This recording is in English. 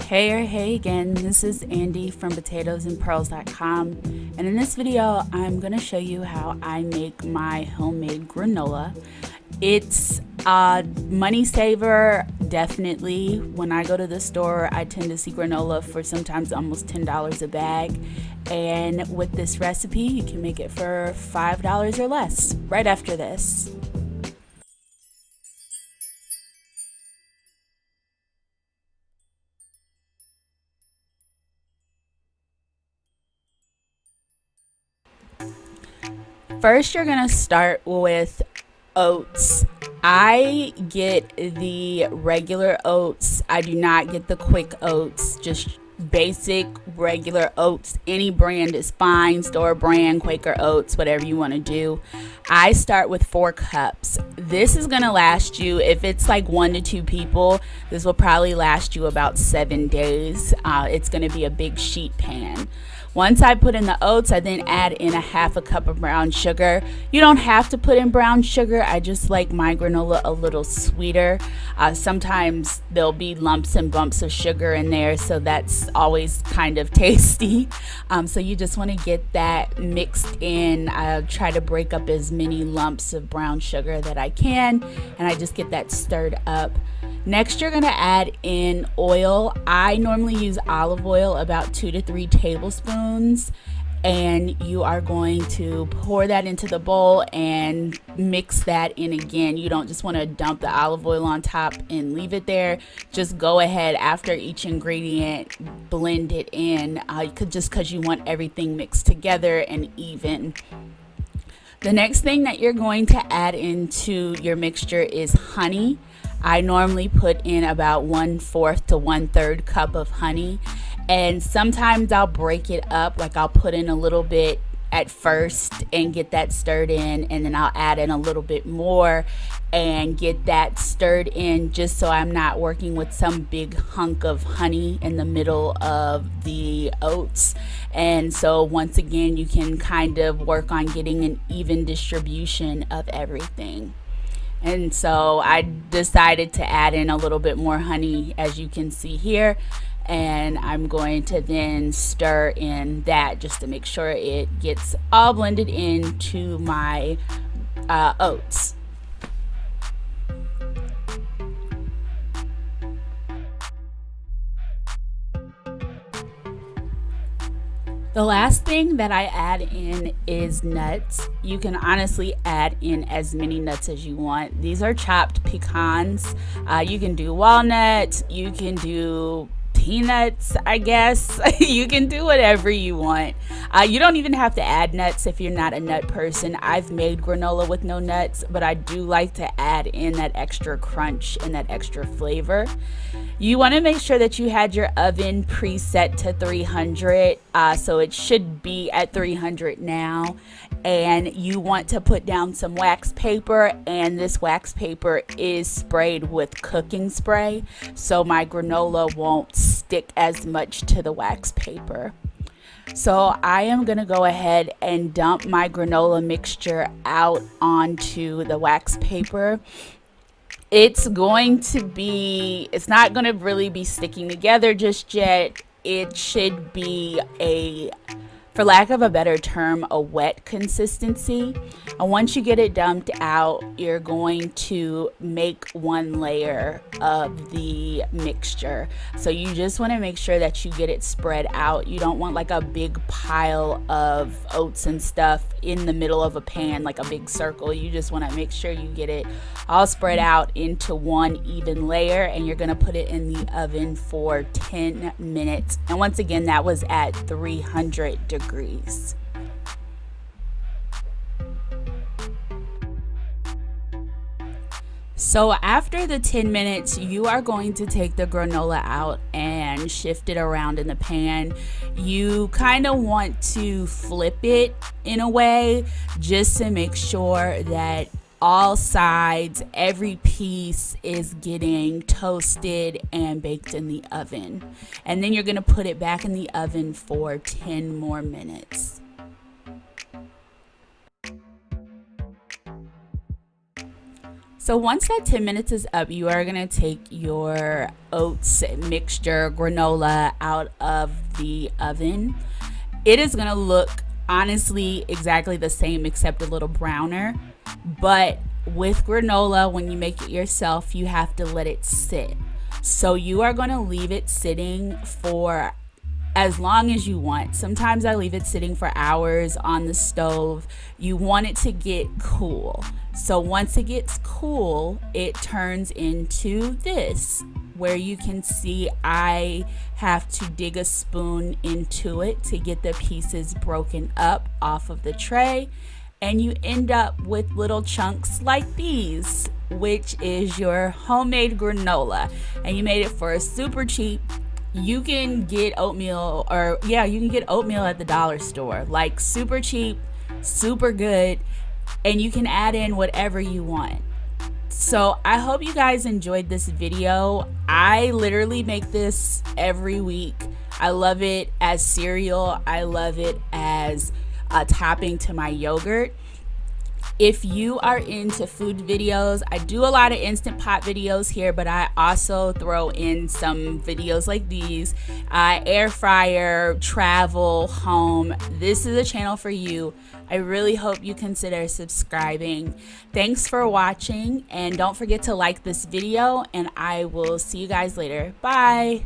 Hey again, this is Andy from potatoesandpearls.com, and in this video I'm going to show you how I make my homemade granola. It's a money saver, definitely. When I go to the store, I tend to see granola for sometimes almost $10 a bag, and with this recipe you can make it for $5 or less right after this. First, you're gonna start with oats. I get the regular oats. I do not get the quick oats, just basic regular oats. Any brand is fine, store brand, Quaker oats, whatever you want to do. I start with 4 cups. This is gonna last you, if it's like 1 to 2 people, this will probably last you about 7 days. It's gonna be a big sheet pan. Once I put in the oats, I then add in a 1/2 cup of brown sugar. You don't have to put in brown sugar. I just like my granola a little sweeter. Sometimes there'll be lumps and bumps of sugar in there, so that's always kind of tasty. So you just want to get that mixed in. I try to break up as many lumps of brown sugar that I can, and I just get that stirred up. Next, you're going to add in oil. I normally use olive oil, about 2 to 3 tablespoons, and you are going to pour that into the bowl and mix that in again. You don't just want to dump the olive oil on top and leave it there. Just go ahead after each ingredient, blend it in, just because you want everything mixed together and even. The next thing that you're going to add into your mixture is honey. I normally put in about 1/4 to 1/3 cup of honey, and sometimes I'll break it up, like I'll put in a little bit at first and get that stirred in, and then I'll add in a little bit more and get that stirred in, just so I'm not working with some big hunk of honey in the middle of the oats. And so once again, you can kind of work on getting an even distribution of everything. And so I decided to add in a little bit more honey, as you can see here, and I'm going to then stir in that just to make sure it gets all blended into my oats. The last thing that I add in is nuts. You can honestly add in as many nuts as you want. These are chopped pecans. You can do walnuts, you can do peanuts, I guess. You can do whatever you want. You don't even have to add nuts if you're not a nut person. I've made granola with no nuts, but I do like to add in that extra crunch and that extra flavor. You want to make sure that you had your oven preset to 300, so it should be at 300 now. And you want to put down some wax paper, and this wax paper is sprayed with cooking spray, so my granola won't stick as much to the wax paper. So I am going to go ahead and dump my granola mixture out onto the wax paper. It's not going to really be sticking together just yet. It should be for lack of a better term, a wet consistency. And once you get it dumped out, you're going to make 1 layer of the mixture. So you just want to make sure that you get it spread out. You don't want like a big pile of oats and stuff in the middle of a pan, like a big circle. You just want to make sure you get it all spread out into 1 even layer, and you're going to put it in the oven for 10 minutes. And once again, that was at 300 degrees. So after the 10 minutes, you are going to take the granola out and shift it around in the pan. You kind of want to flip it in a way just to make sure that all sides, every piece is getting toasted and baked in the oven. And then you're going to put it back in the oven for 10 more minutes. So once that 10 minutes is up, you are going to take your oats mixture granola out of the oven. It is going to look honestly exactly the same except a little browner. But with granola, when you make it yourself, you have to let it sit. So you are going to leave it sitting for as long as you want. Sometimes I leave it sitting for hours on the stove. You want it to get cool. So once it gets cool, it turns into this, where you can see I have to dig a spoon into it to get the pieces broken up off of the tray. And you end up with little chunks like these, which is your homemade granola. And you made it for super cheap. You can get oatmeal, or yeah, you can get oatmeal at the dollar store, like super cheap, super good, and you can add in whatever you want. So I hope you guys enjoyed this video. I literally make this every week. I love it as cereal. I love it as a topping to my yogurt. If you are into food videos, I do a lot of Instant Pot videos here, but I also throw in some videos like these, air fryer, travel, home. This is a channel for you. I really hope you consider subscribing. Thanks for watching, and don't forget to like this video, and I will see you guys later. Bye.